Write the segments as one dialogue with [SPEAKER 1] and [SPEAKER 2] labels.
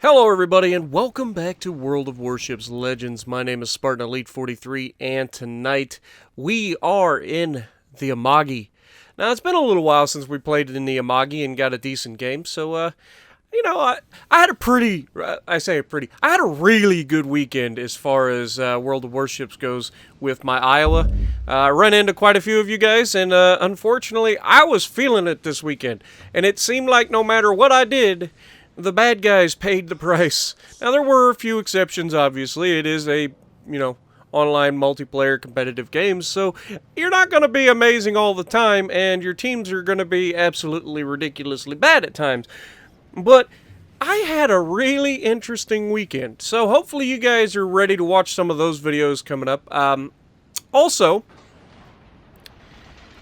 [SPEAKER 1] Hello everybody and welcome back to World of Warships Legends. My name is Spartan Elite 43 and tonight we are in the Amagi. Now it's been a little while since we played in the Amagi and got a decent game, so I had I had a really good weekend as far as World of Warships goes with my Iowa. I ran into quite a few of you guys, and unfortunately I was feeling it this weekend, and it seemed like no matter what I did, the bad guys paid the price. Now, there were a few exceptions, obviously. It is a, online multiplayer competitive game, so you're not going to be amazing all the time, and your teams are going to be absolutely ridiculously bad at times. But I had a really interesting weekend, so hopefully you guys are ready to watch some of those videos coming up. Also,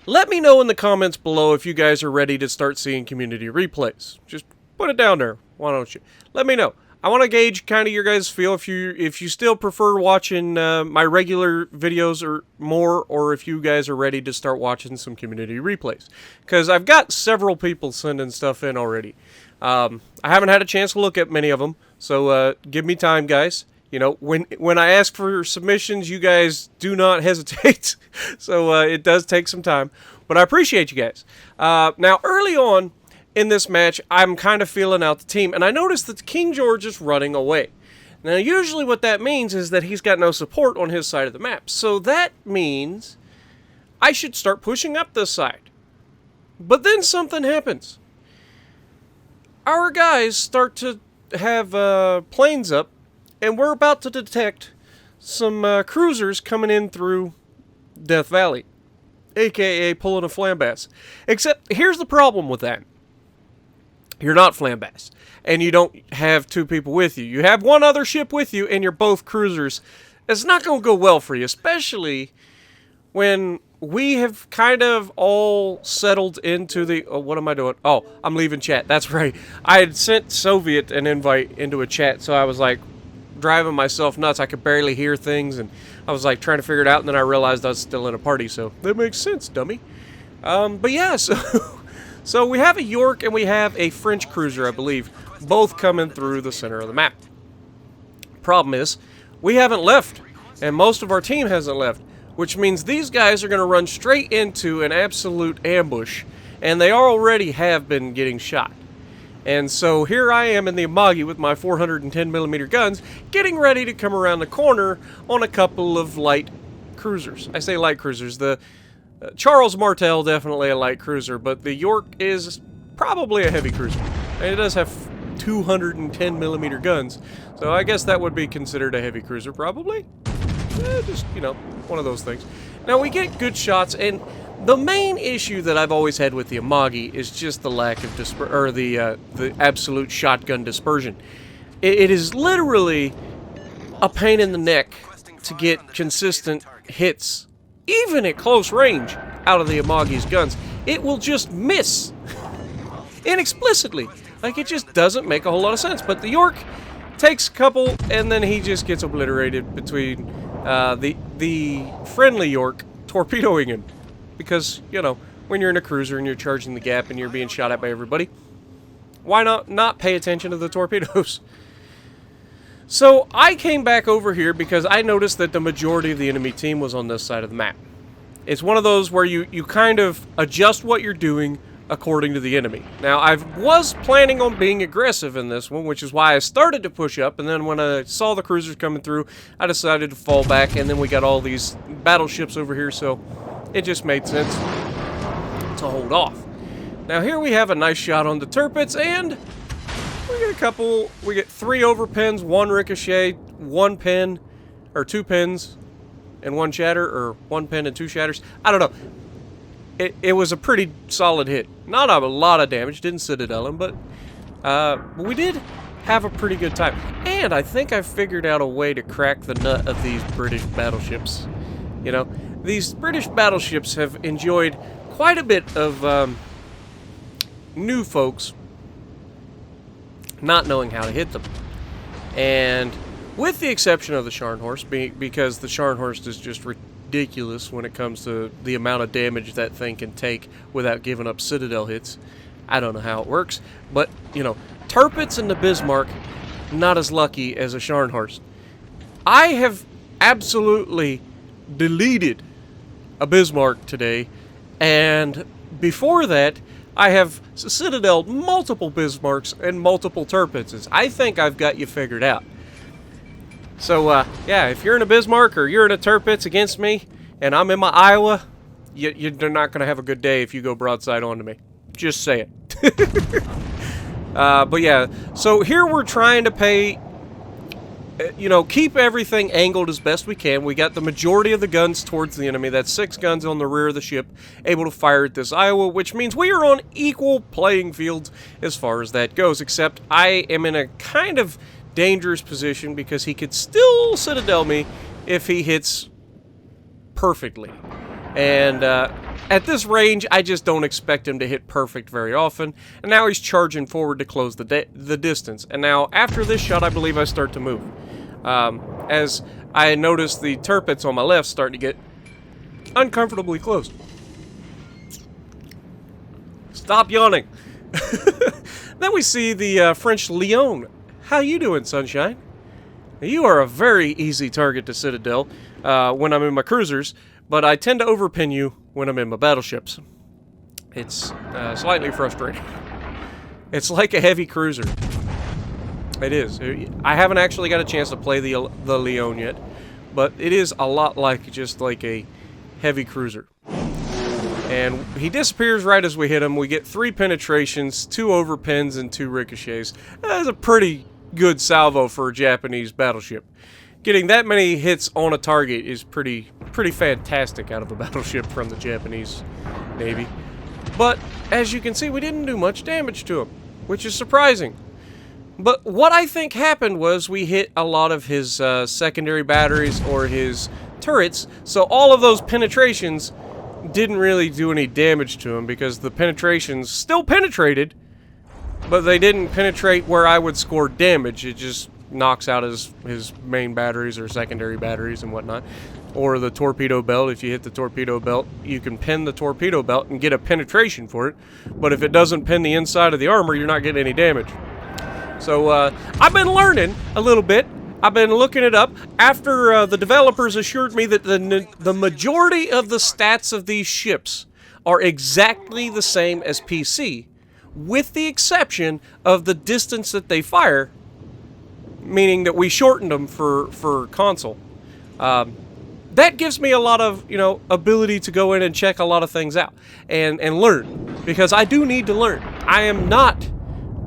[SPEAKER 1] let me know in the comments below if you guys are ready to start seeing community replays. Just put it down there. Why don't you? Let me know. I want to gauge kind of your guys' feel if you still prefer watching my regular videos or more, or if you guys are ready to start watching some community replays. Because I've got several people sending stuff in already. I haven't had a chance to look at many of them, so give me time, guys. You know, when I ask for submissions, you guys do not hesitate. So it does take some time, but I appreciate you guys. Now, early on in this match, I'm kind of feeling out the team, and I noticed that King George is running away. Now, usually what that means is that he's got no support on his side of the map. So that means I should start pushing up this side. But then something happens. Our guys start to have planes up, and we're about to detect some cruisers coming in through Death Valley, aka pulling a flambass. Except, here's the problem with that. You're not flambass, and you don't have two people with you. You have one other ship with you, and you're both cruisers. It's not going to go well for you, especially when we have kind of all settled into the... Oh, what am I doing? Oh, I'm leaving chat. That's right. I had sent Soviet an invite into a chat, so I was like driving myself nuts. I could barely hear things, and I was like trying to figure it out, and then I realized I was still in a party, so that makes sense, dummy. But yeah, so... So we have a York and we have a French cruiser, I believe, both coming through the center of the map. Problem is, we haven't left, and most of our team hasn't left, which means these guys are going to run straight into an absolute ambush, and they already have been getting shot. And so here I am in the Amagi with my 410mm guns, getting ready to come around the corner on a couple of light cruisers. I say light cruisers, the... Charles Martel, definitely a light cruiser, but the York is probably a heavy cruiser. And it does have 210mm guns, so I guess that would be considered a heavy cruiser, probably? Just, one of those things. Now, we get good shots, and the main issue that I've always had with the Amagi is just the lack of the absolute shotgun dispersion. It is literally a pain in the neck to get consistent hits, even at close range, out of the Amagi's guns. It will just miss inexplicitly. Like, it just doesn't make a whole lot of sense. But the York takes a couple, and then he just gets obliterated between the friendly York torpedoing him. Because, when you're in a cruiser and you're charging the gap and you're being shot at by everybody, why not pay attention to the torpedoes? So I came back over here because I noticed that the majority of the enemy team was on this side of the map. It's one of those where you kind of adjust what you're doing according to the enemy. Now, I was planning on being aggressive in this one, which is why I started to push up, and then when I saw the cruisers coming through, I decided to fall back, and then we got all these battleships over here, so it just made sense to hold off. Now, here we have a nice shot on the turrets, and we get 3 overpins, 1 ricochet, 1 pin, or 2 pins, and 1 shatter, or 1 pin and 2 shatters. I don't know. It was a pretty solid hit. Not a lot of damage, didn't citadel him, but we did have a pretty good time. And I think I figured out a way to crack the nut of these British battleships. These British battleships have enjoyed quite a bit of new folks not knowing how to hit them. And with the exception of the Scharnhorst, because the Scharnhorst is just ridiculous when it comes to the amount of damage that thing can take without giving up citadel hits. I don't know how it works, but, Tirpitz and the Bismarck, not as lucky as a Scharnhorst. I have absolutely deleted a Bismarck today, and before that, I have Citadel'd multiple Bismarcks and multiple Tirpitzes. I think I've got you figured out. So, yeah, if you're in a Bismarck or you're in a Tirpitz against me, and I'm in my Iowa, you're not going to have a good day if you go broadside onto me. Just say it. But yeah, so here we're trying to pay, keep everything angled as best we can. We got the majority of the guns towards the enemy. That's 6 guns on the rear of the ship, able to fire at this Iowa, which means we are on equal playing fields as far as that goes, except I am in a kind of dangerous position because he could still Citadel me if he hits perfectly. And at this range, I just don't expect him to hit perfect very often. And now he's charging forward to close the distance. And now, after this shot, I believe I start to move. As I notice the Tirpitz on my left starting to get uncomfortably close. Stop yawning. Then we see the French Lion. How you doing, Sunshine? You are a very easy target to Citadel when I'm in my cruisers, but I tend to overpin you when I'm in my battleships. It's slightly frustrating. It's like a heavy cruiser. It is. I haven't actually got a chance to play the Leon yet, but it is a lot like just like a heavy cruiser. And he disappears right as we hit him. We get 3 penetrations, 2 overpins, and 2 ricochets. That's a pretty good salvo for a Japanese battleship. Getting that many hits on a target is pretty fantastic out of a battleship from the Japanese Navy. But, as you can see, we didn't do much damage to him, which is surprising. But what I think happened was we hit a lot of his secondary batteries or his turrets, so all of those penetrations didn't really do any damage to him because the penetrations still penetrated, but they didn't penetrate where I would score damage. It just knocks out his main batteries or secondary batteries and whatnot. Or the torpedo belt. If you hit the torpedo belt, you can pin the torpedo belt and get a penetration for it. But if it doesn't pin the inside of the armor, you're not getting any damage. So I've been learning a little bit. I've been looking it up after the developers assured me that the majority of the stats of these ships are exactly the same as PC, with the exception of the distance that they fire, meaning that we shortened them for console. That gives me a lot of, ability to go in and check a lot of things out and learn, because I do need to learn. I am not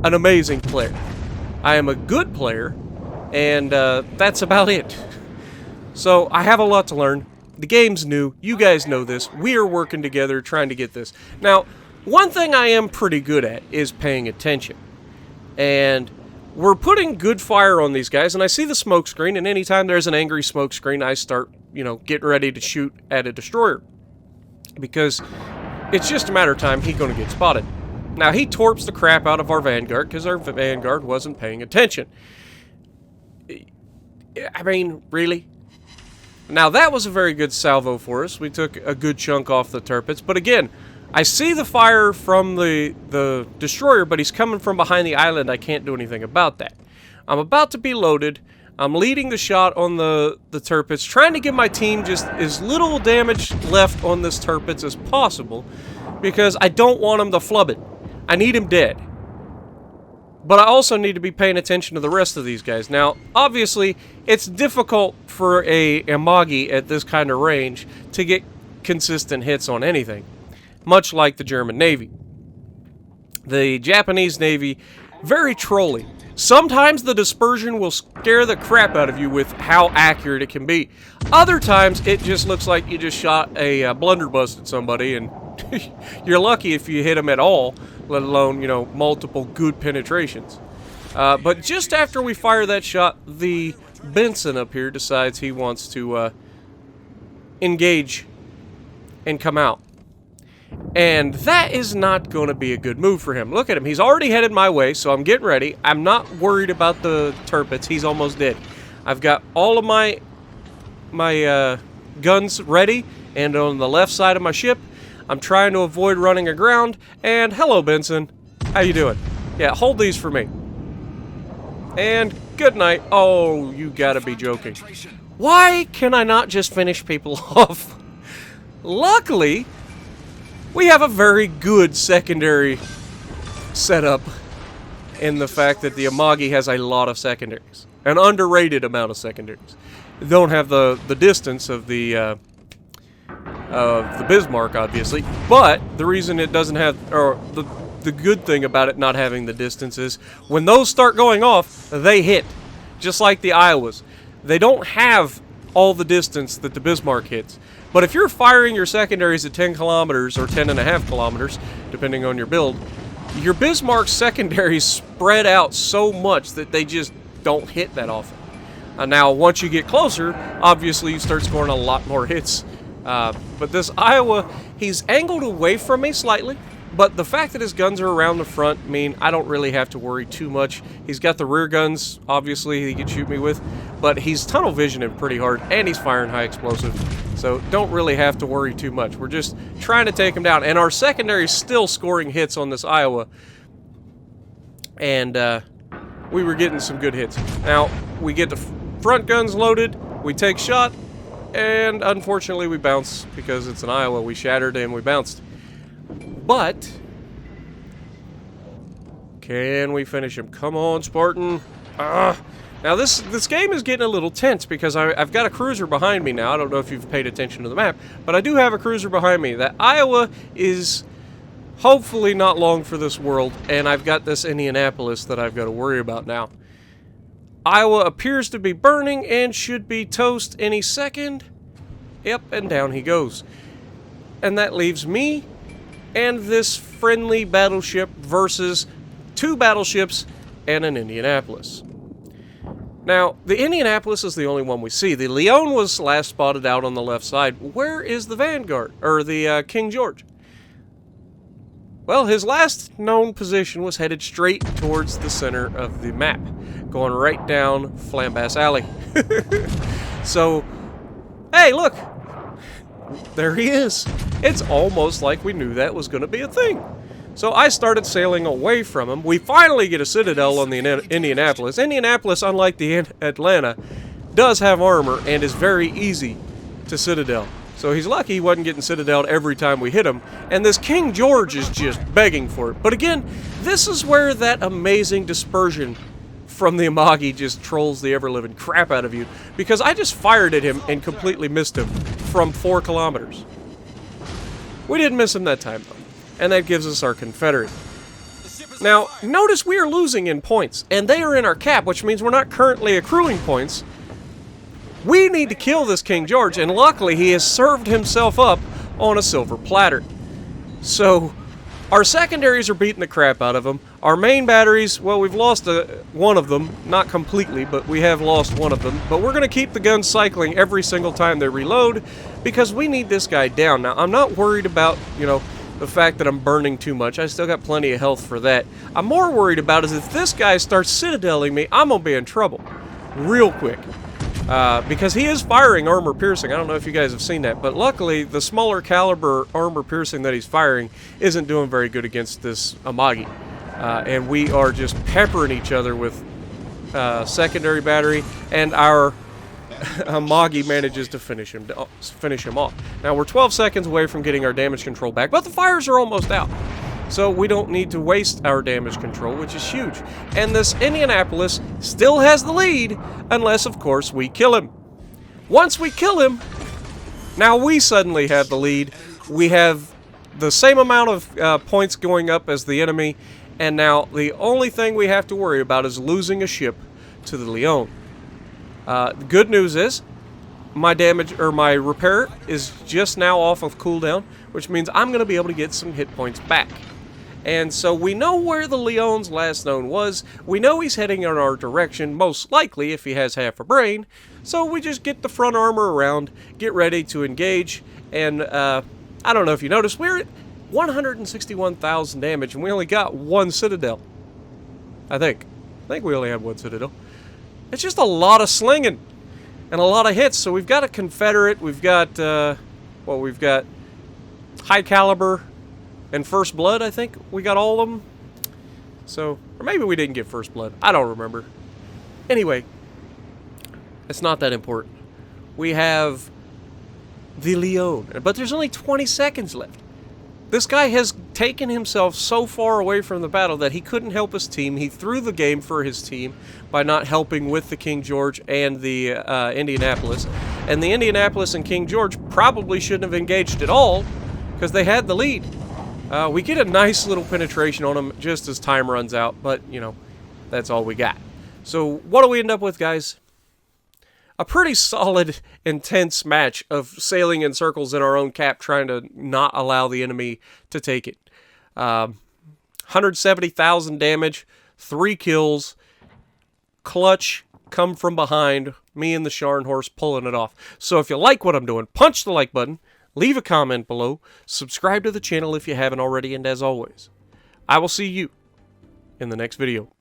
[SPEAKER 1] an amazing player. I am a good player, and that's about it. So I have a lot to learn. The game's new. You guys know this. We are working together trying to get this. Now, one thing I am pretty good at is paying attention. And we're putting good fire on these guys, and I see the smoke screen, and anytime there's an angry smoke screen, I start, getting ready to shoot at a destroyer. Because it's just a matter of time he's going to get spotted. Now, he torps the crap out of our Vanguard because our Vanguard wasn't paying attention. I mean, really? Now, that was a very good salvo for us. We took a good chunk off the Tirpitz. But again, I see the fire from the destroyer, but he's coming from behind the island. I can't do anything about that. I'm about to be loaded. I'm leading the shot on the Tirpitz, trying to give my team just as little damage left on this Tirpitz as possible, because I don't want him to flub it. I need him dead. But I also need to be paying attention to the rest of these guys. Now, obviously, it's difficult for a Amagi at this kind of range to get consistent hits on anything, much like the German Navy. The Japanese Navy, very trolly. Sometimes the dispersion will scare the crap out of you with how accurate it can be. Other times, it just looks like you just shot a blunderbuss at somebody, and you're lucky if you hit them at all, let alone, multiple good penetrations. But just after we fire that shot, the Benson up here decides he wants to engage and come out. And that is not going to be a good move for him. Look at him. He's already headed my way, so I'm getting ready. I'm not worried about the Tirpitz. He's almost dead. I've got all of my guns ready, and on the left side of my ship, I'm trying to avoid running aground. And hello, Benson. How you doing? Yeah, hold these for me. And good night. Oh, you gotta be joking. Why can I not just finish people off? Luckily, we have a very good secondary setup in the fact that the Amagi has a lot of secondaries. An underrated amount of secondaries. They don't have the distance of the Bismarck, obviously, but the reason it doesn't have, or the good thing about it not having the distance is when those start going off, they hit, just like the Iowas. They don't have all the distance that the Bismarck hits. But if you're firing your secondaries at 10 kilometers or 10.5 kilometers, depending on your build, your Bismarck secondaries spread out so much that they just don't hit that often. Now, once you get closer, obviously you start scoring a lot more hits. But this Iowa, he's angled away from me slightly. But the fact that his guns are around the front mean I don't really have to worry too much. He's got the rear guns, obviously, he can shoot me with. But he's tunnel visioning pretty hard, and he's firing high explosive. So don't really have to worry too much. We're just trying to take him down. And our secondary is still scoring hits on this Iowa. And we were getting some good hits. Now, we get the front guns loaded, we take shot, and unfortunately we bounce because it's an Iowa. We shattered and we bounced. But can we finish him? Come on, Spartan. Now this game is getting a little tense because I've got a cruiser behind me now. I don't know if you've paid attention to the map, but I do have a cruiser behind me. That Iowa is hopefully not long for this world, and I've got this Indianapolis that I've got to worry about now. Iowa appears to be burning and should be toast any second. Yep, and down he goes. And that leaves me and this friendly battleship versus 2 battleships and an Indianapolis. Now, the Indianapolis is the only one we see. The Leon was last spotted out on the left side. Where is the Vanguard, or the King George? Well, his last known position was headed straight towards the center of the map, going right down Flambass Alley. So, hey, look! There he is. It's almost like we knew that was going to be a thing. So I started sailing away from him. We finally get a citadel on the Indianapolis. Indianapolis, unlike the Atlanta, does have armor and is very easy to citadel. So he's lucky he wasn't getting citadeled every time we hit him. And this King George is just begging for it. But again, this is where that amazing dispersion from the Amagi just trolls the ever-living crap out of you. Because I just fired at him and completely missed him from 4 kilometers. We didn't miss him that time, though. And that gives us our Confederate. Now, notice we are losing in points, and they are in our cap, which means we're not currently accruing points. We need to kill this King George, and luckily he has served himself up on a silver platter. So, our secondaries are beating the crap out of him. Our main batteries, well, we've lost one of them. Not completely, but we have lost one of them. But we're going to keep the guns cycling every single time they reload, because we need this guy down. Now, I'm not worried about, the fact that I'm burning too much. I still got plenty of health for that. I'm more worried about is if this guy starts citadeling me, I'm going to be in trouble. Real quick. Because he is firing armor piercing. I don't know if you guys have seen that, but luckily the smaller caliber armor piercing that he's firing isn't doing very good against this Amagi. And we are just peppering each other with secondary battery, and our Amagi manages to finish him off. Now we're 12 seconds away from getting our damage control back, but the fires are almost out. So we don't need to waste our damage control, which is huge. And this Indianapolis still has the lead, unless, of course, we kill him. Once we kill him, now we suddenly have the lead. We have the same amount of points going up as the enemy, and now the only thing we have to worry about is losing a ship to the Leon. The good news is, my repair is just now off of cooldown, which means I'm going to be able to get some hit points back. And so we know where the Leon's last known was. We know he's heading in our direction, most likely if he has half a brain. So we just get the front armor around, get ready to engage, and I don't know if you noticed, we're at 161,000 damage, and we only got 1 citadel. I think we only have 1 citadel. It's just a lot of slinging and a lot of hits. So we've got a Confederate, we've got we've got high caliber and first blood. I think we got all of them. So, or maybe we didn't get first blood. I don't remember. Anyway, it's not that important. We have the Leon, but there's only 20 seconds left. This guy has taken himself so far away from the battle that he couldn't help his team. He threw the game for his team by not helping with the King George and the Indianapolis. And the Indianapolis and King George probably shouldn't have engaged at all because they had the lead. We get a nice little penetration on them just as time runs out, but, you know, that's all we got. So what do we end up with, guys? A pretty solid, intense match of sailing in circles in our own cap, trying to not allow the enemy to take it. 170,000 damage, 3 kills, clutch, come from behind, me and the Sharn horse pulling it off. So if you like what I'm doing, punch the like button, leave a comment below, subscribe to the channel if you haven't already, and as always, I will see you in the next video.